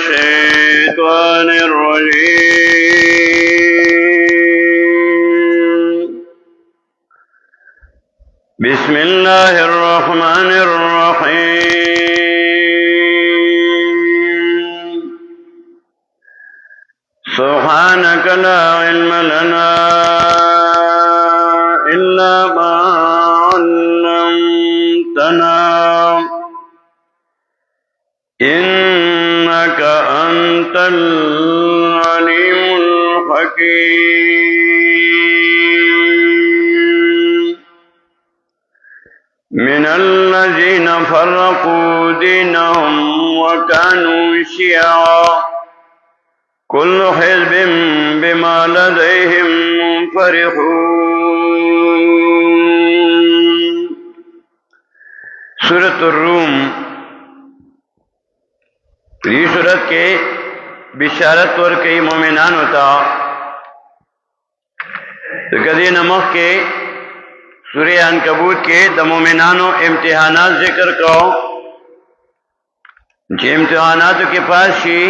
الشيطان الرجيم بسم الله الرحمن الرحيم سبحانك لا علم لنا إلا ما علمتنا إنك أنت العليم الحكيم من الذين فرقوا دينهم وكانوا شيعا كل حزب بما لديهم فرحون سورة الروم یہ صورت کے بشارت اور کئی مومنان ہوتا تو کدی نمک کے سورہ عنکبوت کے د مومنانو امتحانات ذکر کو جو امتحانات کے پاس شی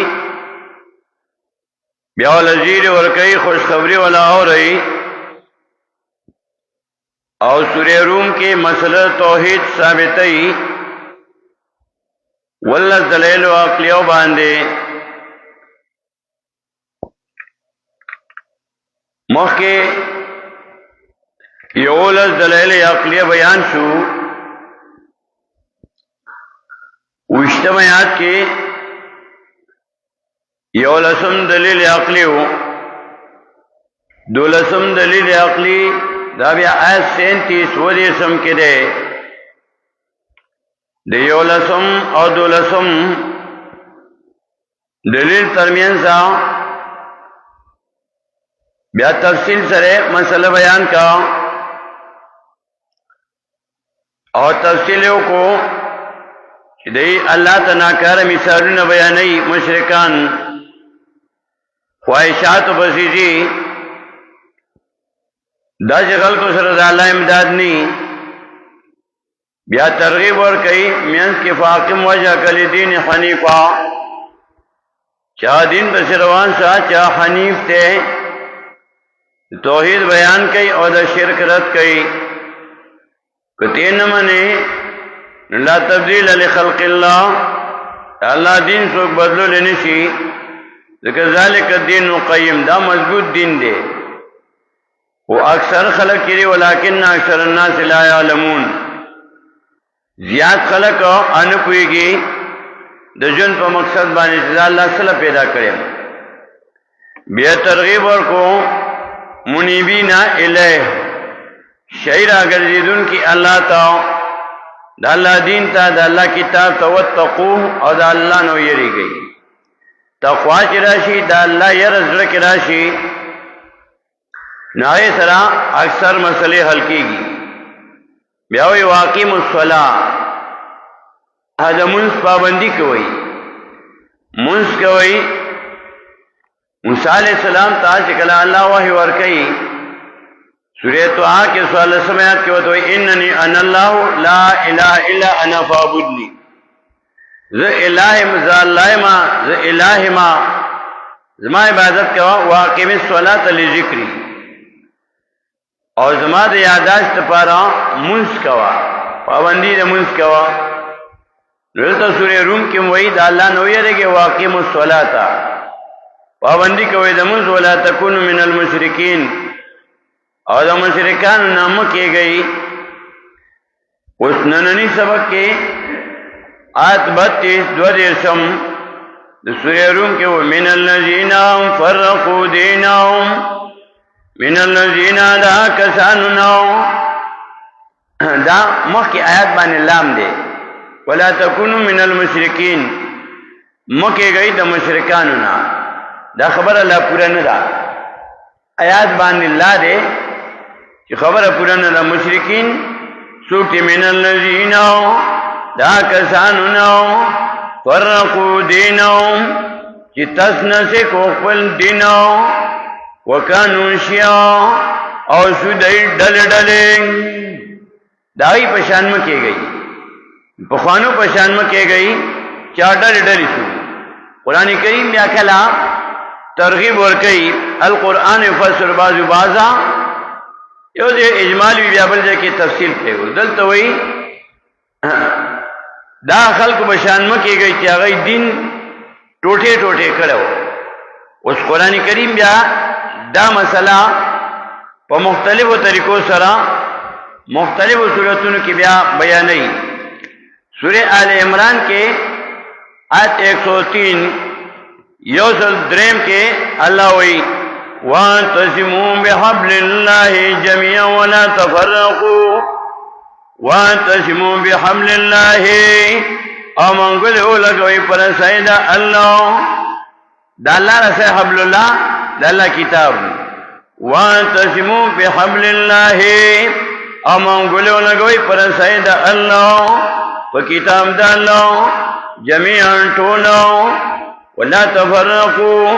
بیا لذیر اور کئی خوشخبری والا ہو رہی اور سورہ روم کے مسئلہ توحید ثابتی واللہ دلیل و عقلیو باندے مخ کے یولس دلیل عقلیہ بیان شو اجتماعات کے یولسم دلیل عقلی ہو دولسم دلیل عقلی دابیا آیت 37 ودیسم کے دے دیولسم اور دولسم دلیل ترمین سا بیا تفصیل سرے مسئلہ بیان کا اور تفصیلوں کو دی اللہ تناکار مثالون بیانی مشرکان خواہشات و بسیجی دا جغل کو سرد اللہ امداد نی بیا ترغیب اور کئی مینس کی فاقم وجہ کلی دین حنیفہ چاہ دین بسروان سا چاہ حنیف تے توحید بیان کئی اور دا شرک رد کئی کتین منے لا تبدیل لخلق اللہ اللہ دین سوک بدلو لنشی لیکن ذالک الدین قیم دا مضبوط دین دے وہ اکثر خلق کری ولیکن اکثر الناس لا یعلمون زیاد خلق ان کوئی گی دجن پا مقصد بانی سزا اللہ صلی پیدا کرے بیا ترغیب اور کو منیبین الیہ شعر اگر زیدون کی اللہ تا دا اللہ دین تا دا اللہ کتاب تا واتقوه اور دا اللہ نو یری گئی تقوی چی راشی دا اللہ یرزر کی راشی نائی سرا اکثر مسئلے حل کی گی بیاوی واقیم الصلاة منس پابندی کوئی منس کوئی موسیٰ علیہ السلام تا چکلا اللہ وحی ورکی سورہ توحا کے سوال سمیات کے وقت اننی انا اللہ لا الہ الا انا فعبدنی ذا الہ ما ذا الہ ما زما عبادت کوا واقیم الصلاة لذکری اور زما دا یاداشت پارا منس کوا پابندی دا منس کوا رلتا سورہ روم کی وہی دا اللہ نویہ دے کہ واقیم الصلاة پابندی کوئی دا منس ولا تکون من المشرکین اور دا مشرکان نام کی گئی اس نننی سبق کے آیت 32 دو دیرسم سورہ روم کے وہ من الذین فرقوا دینہم من الذین دا کسانو دا مخ کی آیت بانی لام دے ولا تکونوا من المشرکین مکی گئی دا مشرکانونا دا خبر اللہ پورا ندا آیات بانی اللہ دے کہ خبر پورا ندا مشرکین سوکتی من الذین دا کسانونا فرقوا دینہم چی تسنسی کو خپل دینہم وکانو شیعا اور سودائی ڈل ڈلے دائی پشان میں کی گئی پخوانو پشان میں کی گئی چار ڈل ڈلی سو قرآن کریم بیا کلا ترغیب ورکئی القرآن یفسر بعض بعضا یو دے اجمال بھی بیا بل دے کی تفصیل پہ دلتا ہوئی دا خلق بشان مکی گئی کہ اگئی دین ٹوٹے ٹوٹے کرو اس قرآن کریم بیا دا مسئلہ پا مختلف طریقوں سرا مختلف صورتوں کی بیا بیانی سورہ آل عمران کے آیت 103 یوسل دریم کے اللہ ہوئی وَاعْتَصِمُوا بِحَبْلِ اللَّهِ جَمِيعًا وَلَا تَفَرَّقُوا وَاعْتَصِمُوا بِحَبْلِ اللَّهِ امن گلو لگوئی پر سیدہ اللہ دا اللہ رسے حبل اللہ دا اللہ کتاب وَاعْتَصِمُوا بِحَبْلِ اللَّهِ امن گلو لگوئی پر سیدہ اللہ وکتاب دا اللہ جمیعاً ٹولو وَلَا تَفَرَّقُوا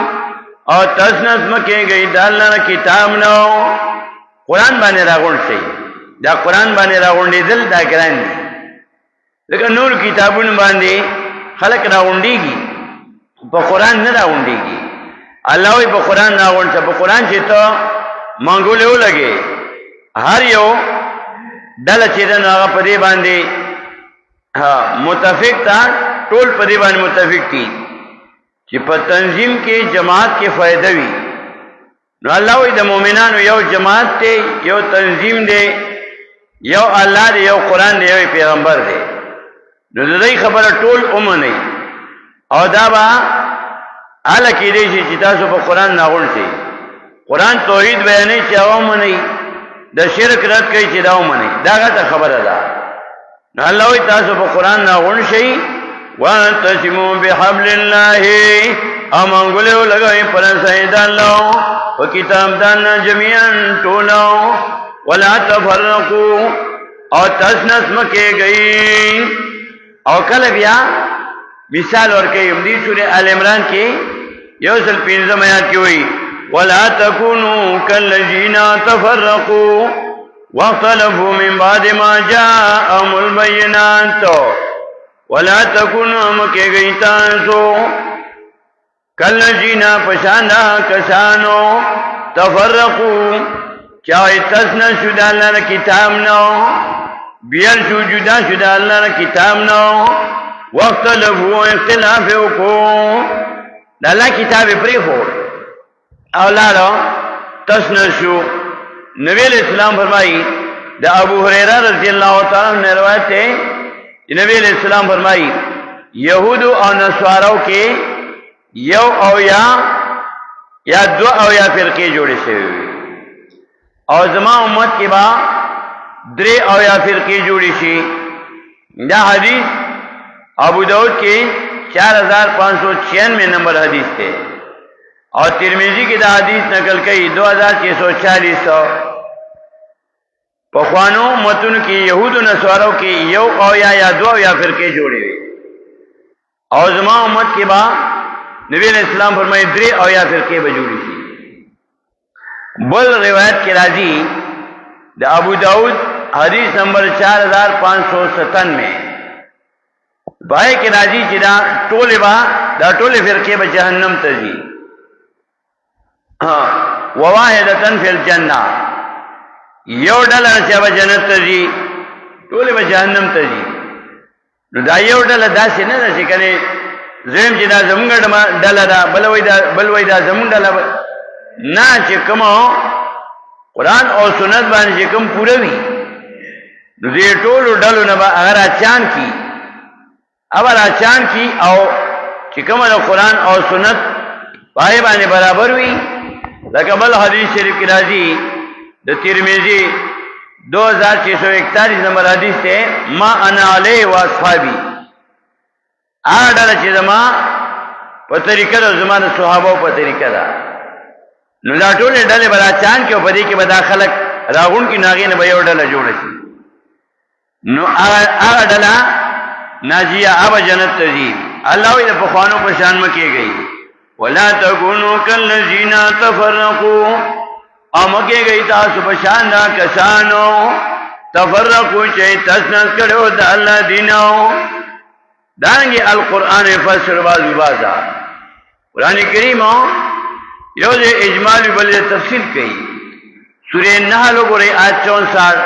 اور تسنس مکے گئی دا اللہ کتاب نو قرآن بانے راغون سے دا قرآن بانے راغون دی دل دا کران دی لیکن نور کتابون باندے خلق راغون دی گی پا قرآن نہ راغون دی گی اللہ ہوئی پا قرآن راغون سے پا قرآن چی تو مانگولے ہو لگے ہر یو دل چیدن آغا پا دے باندے متفق تا ٹول پا دے باندے متفق تی چی پا تنظیم کے جماعت کے فائدہ وی نو اللہ وی دا مومنانو یو جماعت تے یو تنظیم دے یو اللہ دے یو قرآن دے یو پیغمبر دے نو دا دی خبر ٹول امنی او دا با آلہ کی دے چی تاسو پا قرآن ناغن سے قرآن توحید بیانی چی او امنی دا شرک رد کئی چی دا امنی دا غا تا خبر دا نو اللہ وی تاسو پا قرآن ناغن شئی وَاعْتَصِمُوا بِحَبْلِ اللَّهِ امن گلو لگوئی پر سید اللہ وکتاب دانا جمیعاً ٹولو وَلَا تَفَرَّقُوا اور تسنس مکے گئی اور کل بیا مثال اور کئی امدی سورہ آل عمران کی یوسل پینزم آیات کی ہوئی وَلَا تَكُونُوا كَالَّذِينَ تَفَرَّقُوا وَاخْتَلَفُوا مِن بَعْدِ مَا جَاءَهُمُ الْبَيِّنَاتُ وَلَا تَكُونُوا مکے گئی تانسو کالذین پشاندہ کسانو تفرقوا چاہی تسنا شدہ اللہ نا کتاب نو بیل شو جدا شدہ اللہ نا کتاب نو واختلفوا اختلاف کو اللہ کتاب پری ہو اولادو تسنا شو نبی علیہ السلام فرمائی دا ابو حریرہ رضی اللہ تعالیٰ نے روایت ہے نبی علیہ السلام فرمائی یہود اور نصارو کے یو او یا دو او یا فرقے جوڑے سے ہوئے اور زمان امت کے بعد درے او یا فرقے جوڑی سی دا حدیث ابو داؤد کے 4596 نمبر حدیث تھے اور ترمذی کی دا حدیث نقل کئی 2640 پخوانو متن کی یہود و نصارو کی یو او یا دو او یا فرقے جوڑے ہوئے اور زمان امت کے بعد نبی علیہ السلام فرمائی درے او یا فرقے بجوڑی تھی بل روایت کے راضی دا ابو داؤد حدیث نمبر 4597 بھائی کے راضی چدا ٹولے با دا ٹولے فرقے بجہنم تجی وواحدتن فی الجنہ یو ڈالا چاہا جنت تجی ٹولے بجہنم تجی نو دا یو ڈالا دا سی نا دا سی کنے زیم چی دا زمونگا ڈالا دا بلوی دا زمونگ ڈالا نا چی کمو قرآن اور سنت بانی چی کم پوروی نو دی ٹولو ڈالو نبا اگر آچان کی اگر آچان کی او چی کم قرآن اور سنت پائے بانی برابر ہوئی لیکن بل حدیث شریف کی راضی دا ترمذی 2641 نمبر حدیث سے ما انا علیہ و اصحابی آڈالا چی زمان پا طریقہ دا زمان صحابہ پا طریقہ دا نو دا ٹولے ڈالے بلا چان کے پا دی کے بدا خلق راغون کی ناغین بیو ڈالا جوڑا سی نو آغا ڈالا ناجیہ آبا جنت تزیب اللہ وی دا پخوانوں پر شان مکے گئی وَلَا تَكُونُوا كَالَّذِينَ تَفَرَّقُوا امکے گئی تاسو پشان دا کسانو تفرقو چاہی تسنس کرو دا اللہ دینو دانگی القرآن فسر بازو بازا قرآن کریم یو دے اجمال بھی بلے تفصیل کئی سورہ نحل گورے آیت 64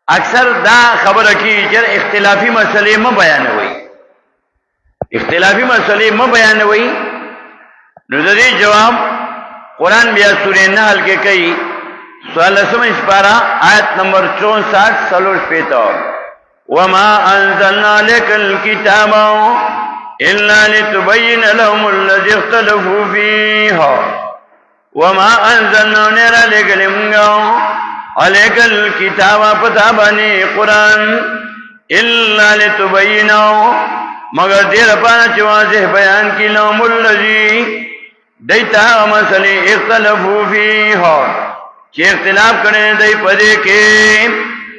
اکثر دا خبر کی چر اختلافی مسئلے میں بیان ہوئی اختلافی مسئلے میں بیان ہوئی نظری جواب قرآن بیا سورہ نحل کے کئی 16 اسپارہ آیت نمبر 64 سلوش پیتا وما انزلنا لك الكتاب الا لتبين لهم الذي اختلفوا فيه وما انزلنا نرى لك عليك الكتاب فتابني قرآن الا لتبين مگر دیر پانا چواضح بیان کی لهم الذي دیتا مسئلے اختلفوا فيه چی اختلاف کرنے دی پدے کے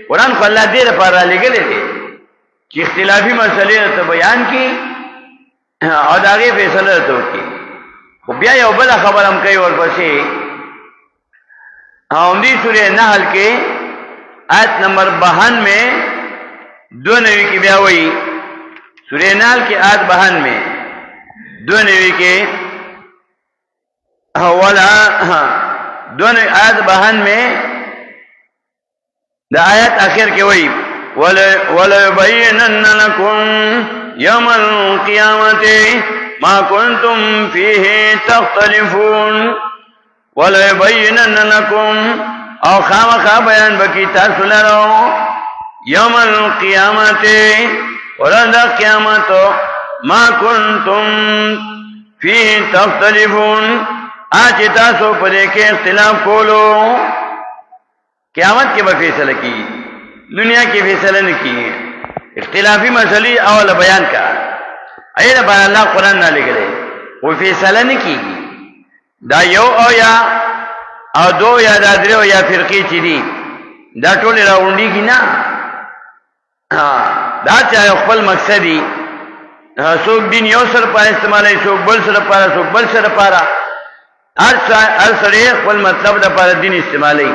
قرآن کو اللہ دیر پارا لے گلے تھے کہ اختلافی مسئلے تو بیان کی اور آگے فیصلہ تو کی خوب بیا یو بلا خبر ہم کئی اور پسے ہمدی سورہ نحل کے آیت نمبر 52 میں 92 کی بیا ہوئی سورہ نحل کی آیت 52 میں 92 کے دونوں آیت 52 میں دا آیت آخر کے وہی وَلَيُبَيِّنَنَّ لَكُمْ يَوْمَ الْقِيَامَةِ مَا كُنْتُمْ فِيهِ تَخْتَلِفُونَ وَلَيُبَيِّنَنَّ لَكُمْ او خامخا بیان بکی تاسو لرو یوم القیامت ورد قیامت ما كنتم فِيهِ تَخْتَلِفُونَ آج تاسو پدے کے اختلاف کولو قیامت کے فیصلہ کی دنیا کی فیصلہ نہیں کی اختلافی مسئلے اول بیان کا اینا بار اللہ قرآن نہ لکھ رہے وہ فیصلہ نہیں کی دا یو او یا او دو یا دا درو یا فرقی چی دی دا ٹولی راونڈی کی نا دا چاہے اقبل مقصدی سوک دین یو سر پارا استعمال ہے سوک بل سر پارا سوک بل سر پارا ہر سر اقبل مطلب دا پارا دین استعمال ہے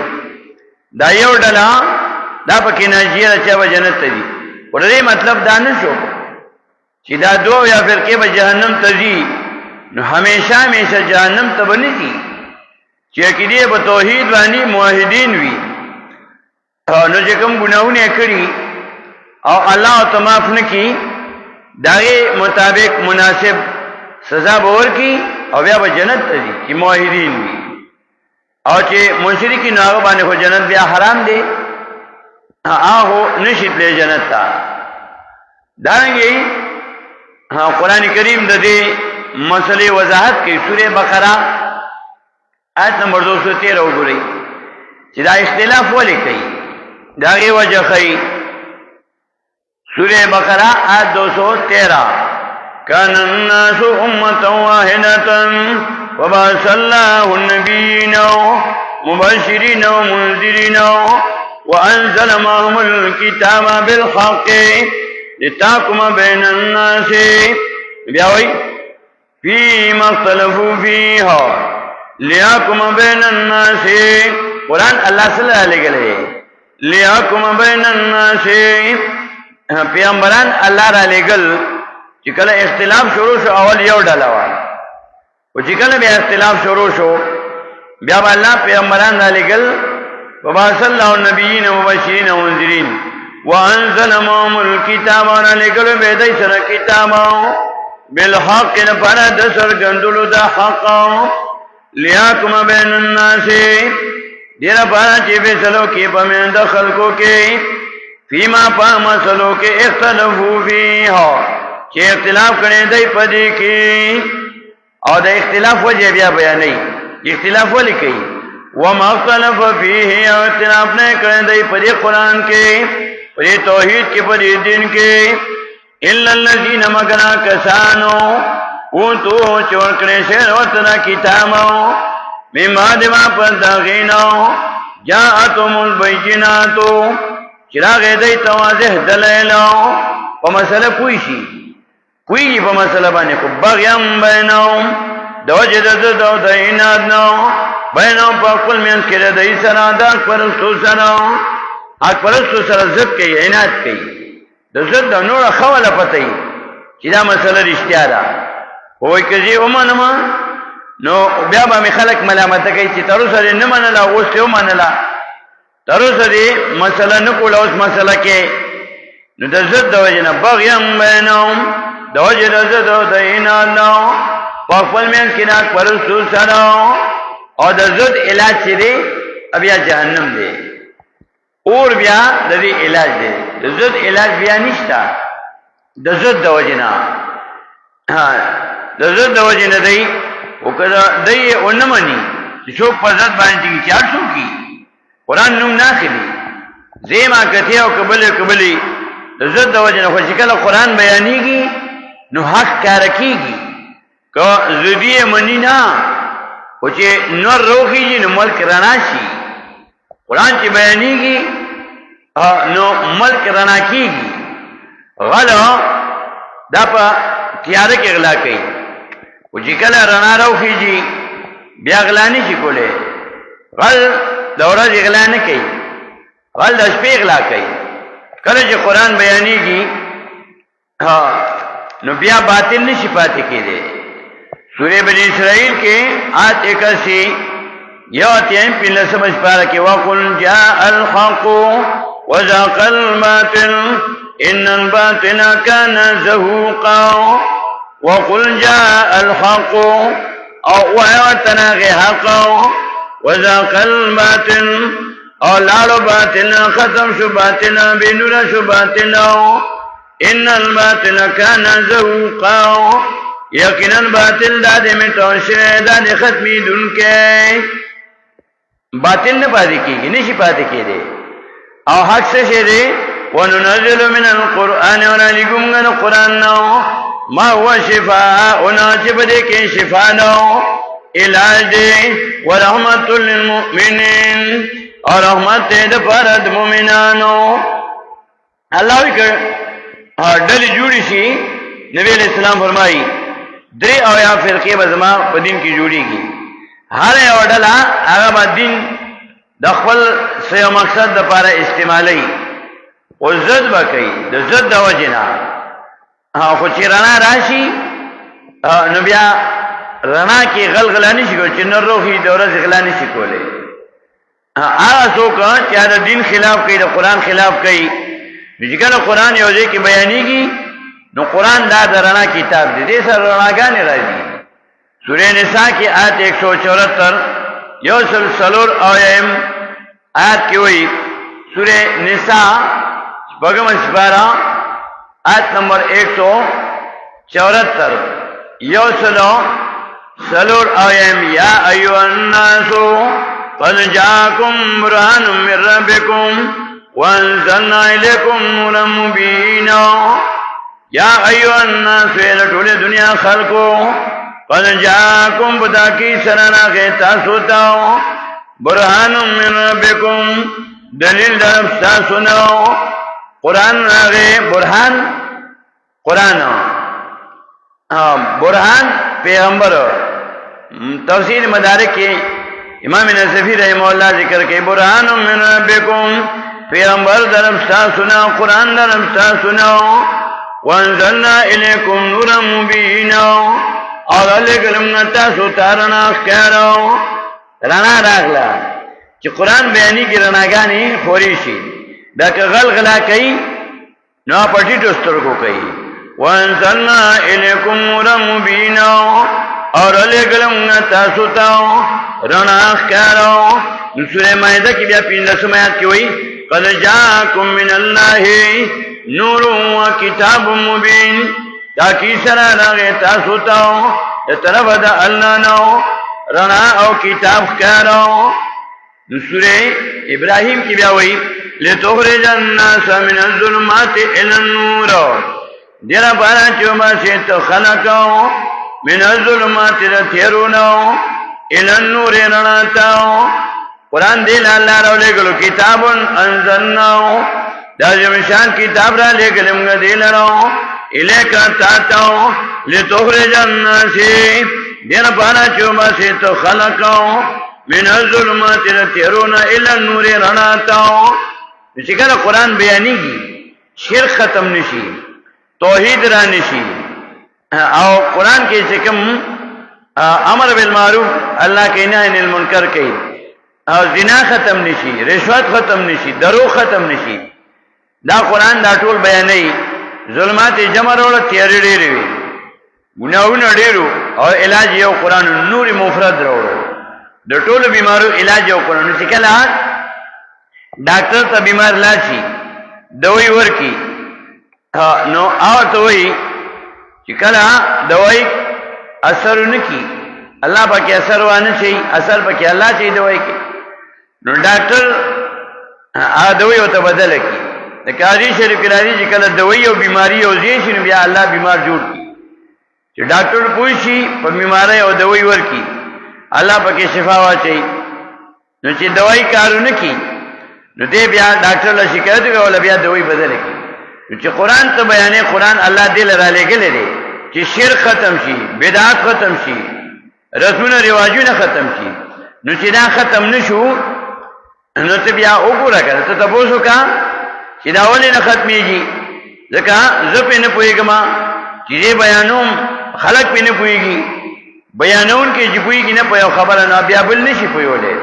دا یو ڈلا دا پکی ناجیر اچھا با جنت تا دی اور دے مطلب دا نشو چی دا دو یا فرقے با جہنم تا دی نو ہمیشہ ہمیشہ جہنم تا بنی دی چی اکیدی با توحید وانی موحدین وی نو جکم گناہونے کری او اللہ اتماف نکی داغے مطابق مناسب سزا بور کی او بیا با جنت تا دی چی موحدین وی اور چی مشرکی ناغو بانے کو جنت بیا حرام دے آہو نشت لے جنت تا دارنگی قرآن کریم دا دے مسئلے وضاحت کی سورہ بقرہ آیت نمبر 213 ہو گئی چی دا اختلاف والے کئی داغی وجہ خی سورہ بقرہ آیت 213 کان الناس امتا واحدتا وبعث الله النبيين مبشرين ومنذرين وأنزل معهم الكتاب بالحق لتحكم بين الناس فيما اختلفوا فيه ليحكم بين الناس قرآن اللہ صلی اللہ علیہ وسلم ليحكم بين الناس پیغمبران اللہ را لگل چکل اختلاف شروع شو اول یو ڈالاوا چکل بیا اختلاف شروع شو بیا با اللہ پیغمبران را لگل وبعث اللہ النبیین مبشرین ومنذرین وانزل معهم الکتاب را لگل بیدی سر کتاب بالحق نپارا دسر گندلو دا حق لیاکم بین الناس دیر پارا چی فیصلو کی پمین دا خلقو کے فیما پا مسلو کے اختلفو فیہا چی اختلاف کرنے دی پدی کی اور دا اختلاف وجہ بیا بیانی اختلاف ولی کئی وما اختلف فیہ اختلاف نے کرنے دی پدی قرآن کے پدی توحید کے پدی دین کے الا الذین مگنا کسانو اوتو چورکنے سے روتنا کتابو من بعد ما پرداغینو جاءتم البیناتو چراغ دی توازح دلائلو ومسئلہ کوئی کوئی پا مسئلہ بانے کو بغیم بیناؤں دو جدد دو دیناد نو بیناؤں پا کل مینس کرے دی سرا دا اکپرستو سرا اکپرستو سرا زد کئی ایناد کئی دا زد دا نورا خوال پتائی چی دا مسئلہ رشتیا دا وای کجی ومنما نو بیا به خلک ملامت کوي چې تر اوسه نه منله اوس ته ومنله تر اوسه دې مسله نه کوله اوس مسله کې نو د ضد د وجې نه بغیم بینهم د وجې د ضد او د اناد په خپل منځ کې نه پرستو سره او د ضد علاج چې دی بیا جهنم دی اور بیا د دې علاج دی د ضد علاج بیا نشته د ضد د وجې نه د ضد د وجې نه دی او کله دی ونه مني چې څوک په ضد باندې چې هر څوک قرآن نوم نه اخلي زیما کتی او قبلې د ضد د وجې نه خو چې کله قرآن بیانېږي نو حق کار کېږي که ضدي مني نه او چې نور روخیږي نو ملک رڼا شي قرآن چې بیانېږي نو ملک رڼا کېږي غلو دا په تیاره کې غلا کوي او چې کله رڼا روخیږي بیا غلا نه شي کولی غل د ورځې غلا نه کوي غل د شپې غلا کوي کله چې قرآن بیانېږي نو بیا باطل نه شي پاتې کېدی سورہ بنی اسرائیل کے آیت 81 یو اتیم پنلسم سپارہ کے وَقُلْ جَاءَ الْحَقُّ وَزَهَقَ الْبَاطِلُ إِنَّ الْبَاطِلَ كَانَ زَهُوقًا وَقُلْ جَاءَ الْحَقُّ او وَيَوْتَنَا غِ حَقًا وَزَهَقَ الْبَاطِلُ او لالو باطل ختم شو باطل بنور شو باطل إِنَّ الْبَاطِلَ كَانَ زَهُوقًا یقیناً باطل دا دے میں توشے دا دے ختمی دن کے باطل نہ پاتے کی گی نشی پاتے کی دے او حق سے شے دے وَنُنَزِلُ مِنَ الْقُرْآنِ وَنَلِكُمْ گَنُ قرآن نو ما ہوا شفاء اناچب دے کے شفاء نو علاج دے وَرَحْمَةُ لِلْمُؤْمِنِينَ اور رحمت دے دفارد مومنانو اللہ وکر ڈلی جوڑی سی نبی علیہ السلام فرمائی درې او یا فرقې به زما په دین کې جوړېږي هر یو ډله هغه به دین د خپل څه مقصد دپاره استعمالوي خو ضد به کوي د ضد د وجې نه خو چې رڼا راشي نو بیا رڼا کې غلغله نه شي کولی چې نور روخي د ورځې غلا نه شي کولی هغه څوک چې د دین خلاف کوي د قرآن خلاف کوي نو چې کله قرآن یو ځای کې بیانېږي نو قرآن دا درنا کتاب دی دې سره رڼاګانې راځي سورہ نساء کی آیت 174 یو سلسلور اویم آیت کی ہوئی سورہ نساء بگم سپارہ آیت نمبر 174 یو سلور اویم یا ایوہ الناس قد جاکم برہان من ربکم وانزلنا الیکم نورا مبینا یا ایوہ الناس ویلٹولے دنیا خلقو قد جاکم بتاکی سرانا غیتا سوتاو برحان من ربکم دلیل درفتا سناو قرآن راغے برحان قرآن برحان پیغمبر تفسیر مدارک کے امام نصفی رحمہ اللہ ذکر کے برحان من ربکم پیغمبر درفتا سناو قرآن درفتا سناو وانزلنا الیکم نورا مبینا اور علیکم نتاسو تارنا اخکارو رنا راغلا چی قرآن بیانی کی رناگانی خوری شی بیاکہ غلغلا کئی نو پٹی ٹوسترکو کئی وانزلنا الیکم نورا مبینا اور علیکم نتاسو تاو رنا اخکارو سورہ مائدہ کی بیا پیندسم آیات کی ہوئی قد جاکم من اللہ نور و کتاب مبین تاکی سرا راغی تاسو تاو طرف دا اللہ نو رنا او کتاب خکارو سورہ ابراہیم کی بیاوئی لتخرج الناس من الظلمات الى النور دیرا پارا چوبا سے تو خلقو من الظلمات تیرونو الى النور رنا تاو قرآن دیل اللہ رو لے گلو کتاب انزلناو دا جمشان کتاب را لے گلم گا دیل رو الیکا تاتاو لتخرج الناس دین پانا چوبا سے تو خلقو من الظلمات تیرون الى النور رناتاو چکر قرآن بیانی گی شرک ختم نشی توحید را نشی او قرآن کې چې کوم امر بالمعروف الله کې نهي عن المنکر کوي او زنا ختم نشي، رشوت ختم نشي، درو ختم نشي، دا قرآن دا ټول بیانوي. ظلمات جمع وروړه تیارې ډېرې وي، ګناهونه ډېرو او علاج یو قرآن نور مفرد وروړو. د ټولو بیمارو علاج یو قرآن. چې کله ډاکټر ته بیمار لاړ شي دوايي ورکي نو ته وایي چې کله دوايي اثر نکي الله پاکي اثر وانه شي، اثر پاکي الله شي دوايي کې، نو ډاکټر دوايي وته بدل کی. د قاضي شریف راځي چې کله دوايي او بیماری او زی شي نو بیا الله بیمار جوړ کی چې ډاکټر پوه شي په بیماری او دوايي ورکی الله پاکي شفا واچي. نو چې دوايي کارونه کی نو دې بیا ډاکټر له شکایت کوي بیا دوايي بدل کی. نو چې قرآن ته بیانې قرآن الله دې لرا لګلې دي چې شرک ختم شي، بدعت ختم شي، رسمونه رواجونه ختم شي. نو چې دا ختم نشو نو ته بیا وګوره کنه ته تاسو کا چې دا ولې نه ختميږي. ځکه زه په نه پوهیږم چې دې بیانوم خلک په نه پوهیږي، بیانون کې چې پوهیږي نه په خبره نه بیا بل نشي پوهولې.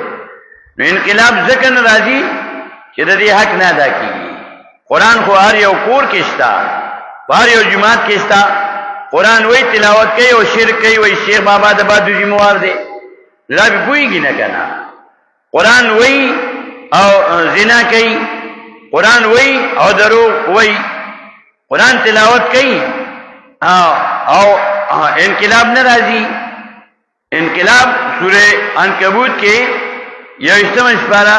نو انقلاب ځکه ناراضي چې د دې حق نه ادا کیږي. قرآن خو هر یو کور کې شته، هر یو جماعت کې شته. قرآن وای تلاوت کوي او شرک کوي وای شیخ بابا د بادو ذمہوار دی، لا به پوهیږي نه کنه. قرآن وای او زنا کوي، قرآن وای او درو وای، قرآن تلاوت کوي او انقلاب ناراضي. انقلاب سورہ عنکبوت کې 21 سپارہ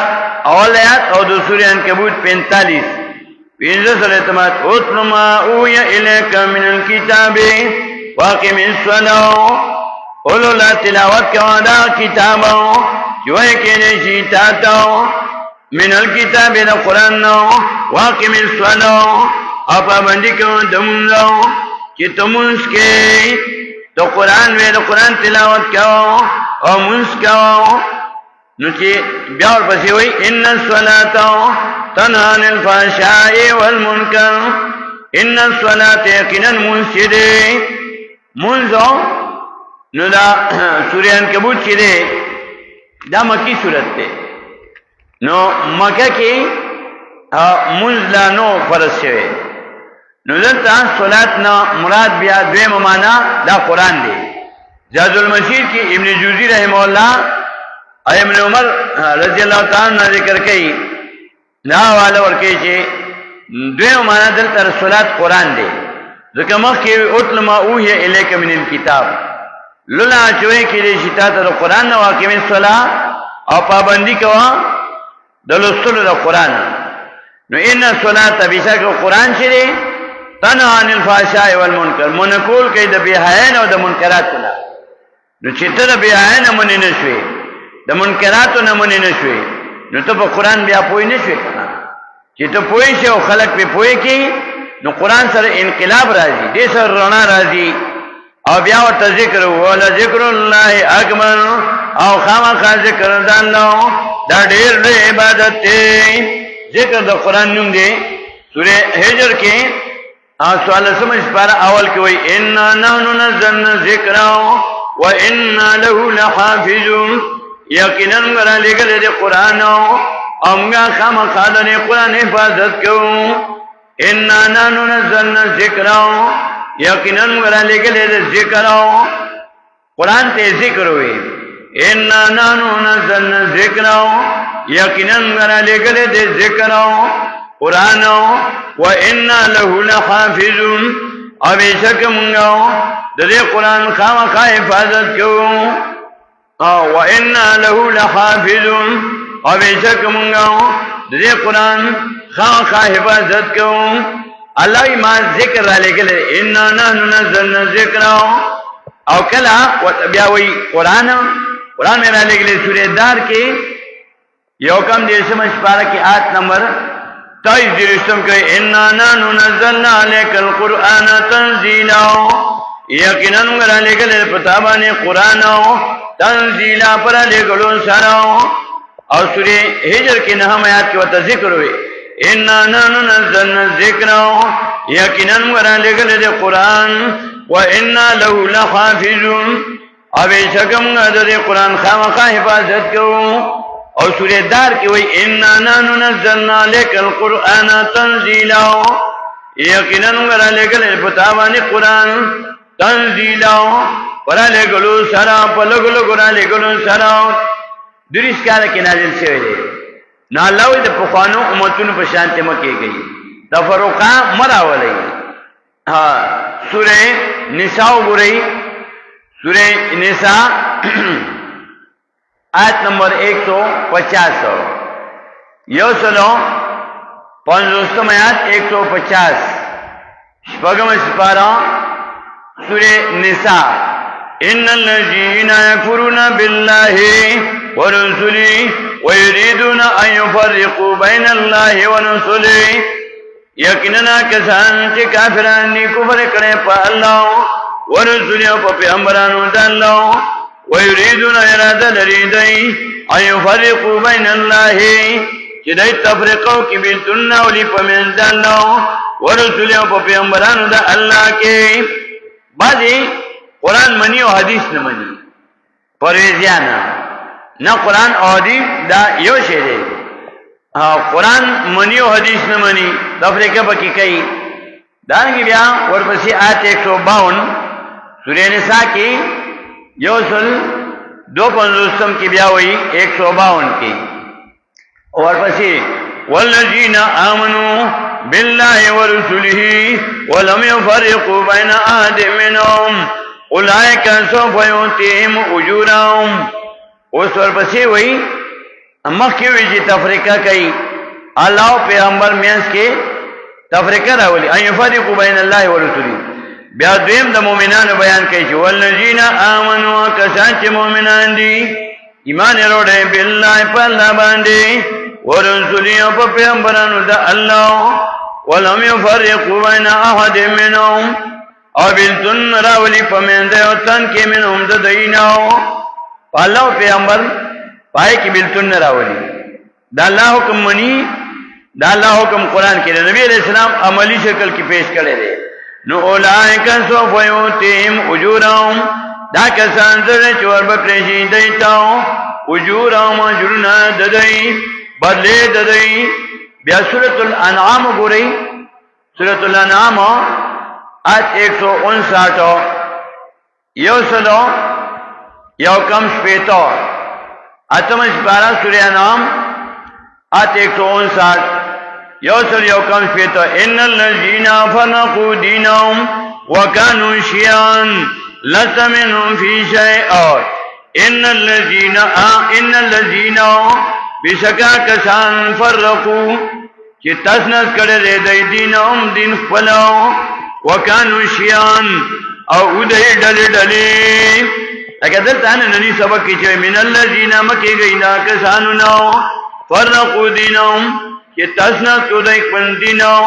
اول آیات او د سورہ عنکبوت 45 اعتماد اتل ما اوحي اليك من الكتاب واقم الصلاة. اولو لا تلاوت کوا دا کتابو چوئے کنے شیطاتو من الكتاب دا قرآن نو واقم الصلاة اپا بندی کوا دمونلو چی تمونس کے تو قرآن وی دا قرآن تلاوت کوا او منس کوا نو چی بیاور پسی ہوئی ان الصلاة تنہا عن الفحشاء والمنکر. ان الصلاة یقینا منسدے منزو نو دا سورہ عنکبوت کی دے دا مکی صورت دے. نو مکہ کی منز لا نو فرض شوے. نو دلتا صلاة نا مراد بیا دوے ممانا دا قرآن دے. زاد المسیر کی ابن جوزی رحمہ اللہ ابن عمر رضی اللہ تعالیٰ نے ذکر کئی دا والا ورکی چے دوے ممانا دلتا صلاة قرآن دے. ذکر مخ کی اتل ما اوحی الیک من الکتاب لولا چوئے کی دے شتا تا دا قرآن نا واقعی من صلاة او پابندی کوا دلستل دا قرآن. نو ان صلاة بیشک قرآن چے دے تنہا عن الفحشاء والمنکر منکول کئی دا بیحیین او دا منکرات لا. نو چیتا دا بیحیین منی نشوی دا منکراتو نمونی نشوی نو تا پا قرآن بیا پوئی نشوی کنا. چیتا پوئی شے او خلق پہ پوئی کی نو قرآن سر انقلاب رازی دے سر رنا رازی او بیا ورطا ذکر والا ذکر اللہ اکبر او خاما خواہ ذکر دا اللہ دا دیر دے عبادت تے. ذکر دا قرآن نم دے سورہ حجر کے سوال سمجھ پارا اول کی وئی انا نحن نزلنا ذکرا و انا له لحافظون. یقیناً گرا لگل دے قرآن امگا خام خادن قرآن حفاظت کو. انا نحن نزلنا ذکرا یقیناً گرا لگل دے ذکر قرآن تے ذکر ہوئے. انا نحن نزلنا ذکرا یقیناً گرا لگل دے ذکر قرآن و انا له لحافظون اب شک منگا دے قرآن خام خواہ حفاظت کو. و انا له لحافظون اب شک منگا دے قرآن خام خواہ حفاظت کو. اللہ ما ذکر را لے گلے انا نحن نزلنا ذکر او کلا و بیاوی قرآن میں را لے گلے سورہ دار کے یوکم دے سمجھ پارا کی آیت نمبر 23 درستم کہ انا نحن نزلنا علیک القرآن تنزیلا. یقیناً را لے گلے پتابانی قرآن تنزیلا پر لے گلو سارا. اور سورہ حجر کی نحم آیات کی وقت ذکر ہوئے انا نحن نزلنا ذکر یقیناً را لے گلے قرآن وَإِنَّا لَهُ لَحَافِظُونَ او شکم حضرت قرآن خامخا حفاظت کرو. اور سورہ دار کی وہی اِنَّا نَحْنُ نَزَّلْنَا عَلَيْكَ الْقُرْآنَ تَنزِيلًا یقیناً ورا لے گلے پتاوانی قرآن تنزیلا ورا لے گلو سرا پلگلو ورا لے گلو سرا دریس کار کی نازل سے دے نالاوی دا پخوانو امتون پشانت مکی گئی تفرقا مرا ولی. سورہ نساء گرئی سورہ نساء آیت نمبر 150 یوسلو پانزوستم آیات 150 شپگم سپارہ سورہ نساء ان الذین یکفرون باللہ ورسلہ ویریدون ان یفرقوا بین اللہ ورسلہ یقیننا کسان چی کافران دی کفر کرے پا اللہ ورسلہ پا پیغمبرانو دا اللہ ویریدون ارادہ لریدئی ان یفرقوا بین اللہ کہ دای تفریقوں کی بیلتن اولی پمین دا اللہ ورسولیوں پا پیغمبرانو دا اللہ کے بعضی قرآن منی و حدیث نہ منی پرویزیانا نہ قرآن و حدیث دا یو شیرے قرآن منی و حدیث نہ منی تفریقہ پکی کئی دانگی بیا ورپسی آیت 152 سورہ نساء کی یوسل 250 کی بیا ہوئی 152 کی اور پسی والذین آمنوا باللہ ورسلہ ولم یفرقوا بین احد منہم اولئک سوف یؤتیہم اجورہم. اس اور پسی ہوئی مخی ہوئی جی تفریقہ کئی اللہ و پیغمبر مینس کے تفریقہ راولی ان یفرقوا بین اللہ ورسلہ. بیا دویم دا مومنان بیان کئی چی والذین آمنوا کسان چی مومنان دی ایمان روڑے باللہ پا اللہ باندے ورسولیوں پا پیغمبرانو دا اللہ ولم یفرقوا بین احد منہم او بلتن راولی پمین دے تن کے منہم دا دیناو پا اللہ پیغمبر پائے کی بلتن راولی دا اللہ حکم منی دا اللہ حکم قرآن کے نبی علیہ السلام عملی شکل کی پیش کرے دے نو اولائک سوف یؤتیہم اجورہم دا کسان زرے چور بکریشی دیتاو اجورہم اجرنا ددئی بدلے ددئی. بیا سورۃ الانعام گو رہی سورۃ الانعام آیت 159 یوسلو یو کم شپیتو اتم سپارہ سورہ انعام آیت 159 یوسل یو کم شپیتو ان الذین فرقوا دینہم وکانوا شیعا لست منہم فی شیء ان الذین بشکا کسان فرقو چی تسنس کڑے دے دی دینہم دین خپلاو وکانو شیعان او ادھے ڈلے ڈلے. اگر دلتا ہے ننی سبق کی چھوئے من الذین مکی گئی دا کسانو ناو فرقو دینہم چی تسنس کڑے کن دینہو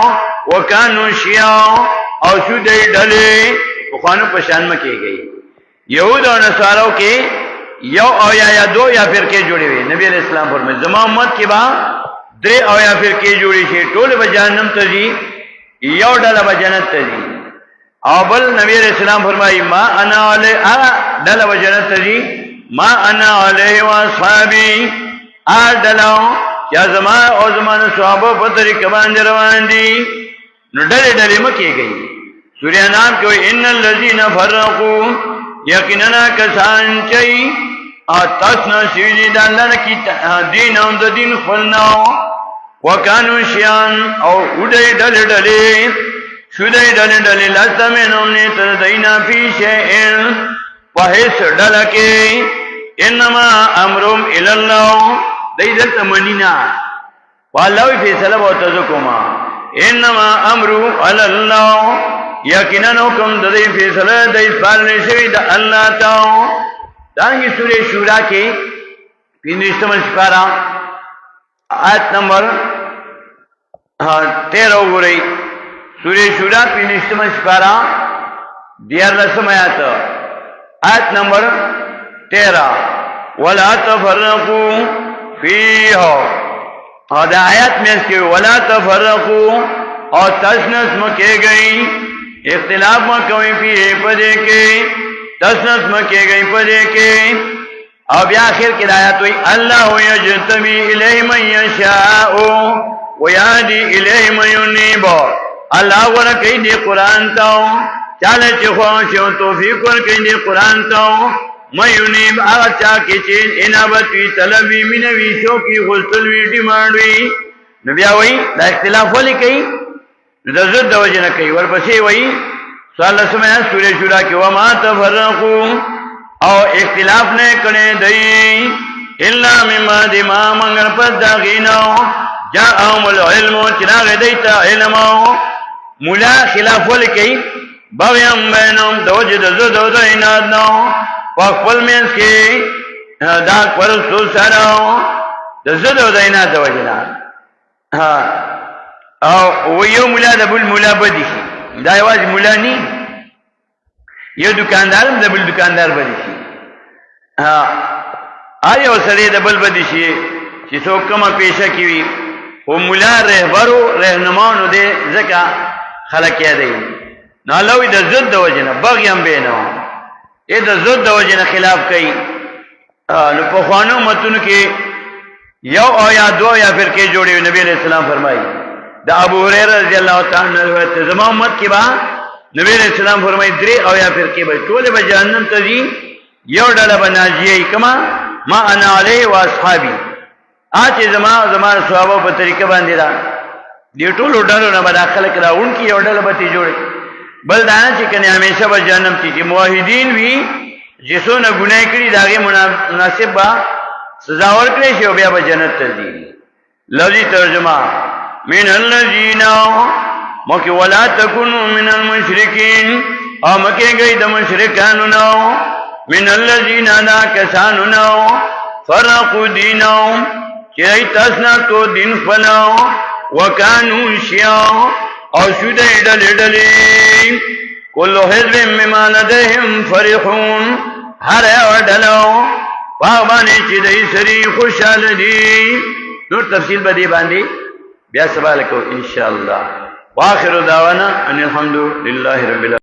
وکانو شیعان او شدے ڈلے وخانو پشان مکی گئی. یہود اور نصاروں کے یو او یا دو یا فرقے جوڑے ہوئے نبی علیہ السلام فرمائے زمان امت کے بعد درے او یا فرقے جوڑی چھے ٹول بجانم تجی یو ڈالا بجانت تجی او بل نبی علیہ السلام فرمائی ما انا علیہ ڈالا بجانت تجی ما انا علیہ واصحابی ڈالاؤں کیا زمان او زمان صحابہ پتری کبان جروان دی نو ڈلے ڈلے مکی گئی. سورہ نام کوئی ان الذین فرقوا یقیننا کسان چئی تسنا شیدی دا اللہ کی دین او دا دین خلناو وکانو شیان او اڈے ڈلے ڈلے شدے ڈلے ڈلے لستا منہم نے تردینا فی شیئن پہس ڈلکے انما امرم الاللہ دی دلتا منینا واللہوی فیصلہ بہت تزکوما انما امرو الاللہ یقیناً حکم ددی فیصلہ دی پالنے شوی دا اللہ تاؤ. دانگی سورہ شورا کے 15 سپارہ آیت نمبر 13 ہو رہی سورہ شورا 15 سپارہ 11 آیت آیت نمبر 13 ولا تفرقوا فیہا دا آیت میں اس کے ولا تفرقوا اور تسنس مکے گئی اختلاف مکوئی پیے پدے کے تسنس مکے گئی پدے کے او بیا آخر کی آیات ہوئی اللہ یجتبی الیہ من یشاء ویہدی الیہ من ینیب اللہ ورکی دی قرآن تاو چالے چی خواشو توفیق ورکی دی قرآن تاو من ینیب آغا چاکی چیز انابتوی طلبی منوی شوکی غسلوی ڈیمانڈوی نبیا وئی دا اختلاف والی کئی دا زد دا وجہ نہ کئی ورپسی وئی سوال سمجھا سورہ شورا کی وما تفرقو او اختلاف نے کنے دئی الا مما دما منگر پس داغینو جاءهم العلم چراغ دیتا علمو مولا خلاف والی کئی بغیم بینم دا وجہ دا زد دا انادنو وقفل مینس کی داک پرستو سارو دا زد دا اناد دا وجہ او ویو مولا دا بل مولا بدی شی دا یواز مولا نی یو دکاندارم دا بل دکاندار بدی شی آیا سڑے دا بل بدی شی چی سو کما پیشہ کیوی وہ مولا رہبرو رہنمانو دے زکا خلقیا دے نالوی دا زد دا وجنا بغیم بینو ای دا زد دا وجنا خلاف کئی پخوانو متن کے یو او یا دو یا پھر کے جوڑے نبی علیہ السلام فرمائی دا ابو ہریرہ رضی اللہ تعالیٰ عنہ زمان امت کی با نبی علیہ السلام فرمائی درے او یا پھر کے با طول با جہنم تزی یو ڈالا با ناجیئی کما ما انا علیہ و اصحابی آج زمان صحابہ پر طریقہ باندی دا دیو طولو ڈالو نا با داخل کرا ان کی یو ڈالا با تی جوڑے بل دانا چکنے ہمیشہ با جہنم تی موحدین بھی جسو نا گناہ کری داگے مناسب با سزاور کرے شو بیا با جنت تزی لفظی ترجمہ من الذین مکی ولا تکونوا من المشرکین او مکی گئی دا مشرکانو نو من الذین دا کسانو نو فرقو دینو چی تسنا تو دین فلو وکانو شیعو او شدئی ڈلی ڈلی کلو حزب مما لدیهم فرحون ہر او ڈلو باغبانی چی دی سری خوشحال دی نور تفصیل بدی باندی بیا سوال کو انشاءاللہ واخر دعوانا ان الحمد للہ رب العالمین.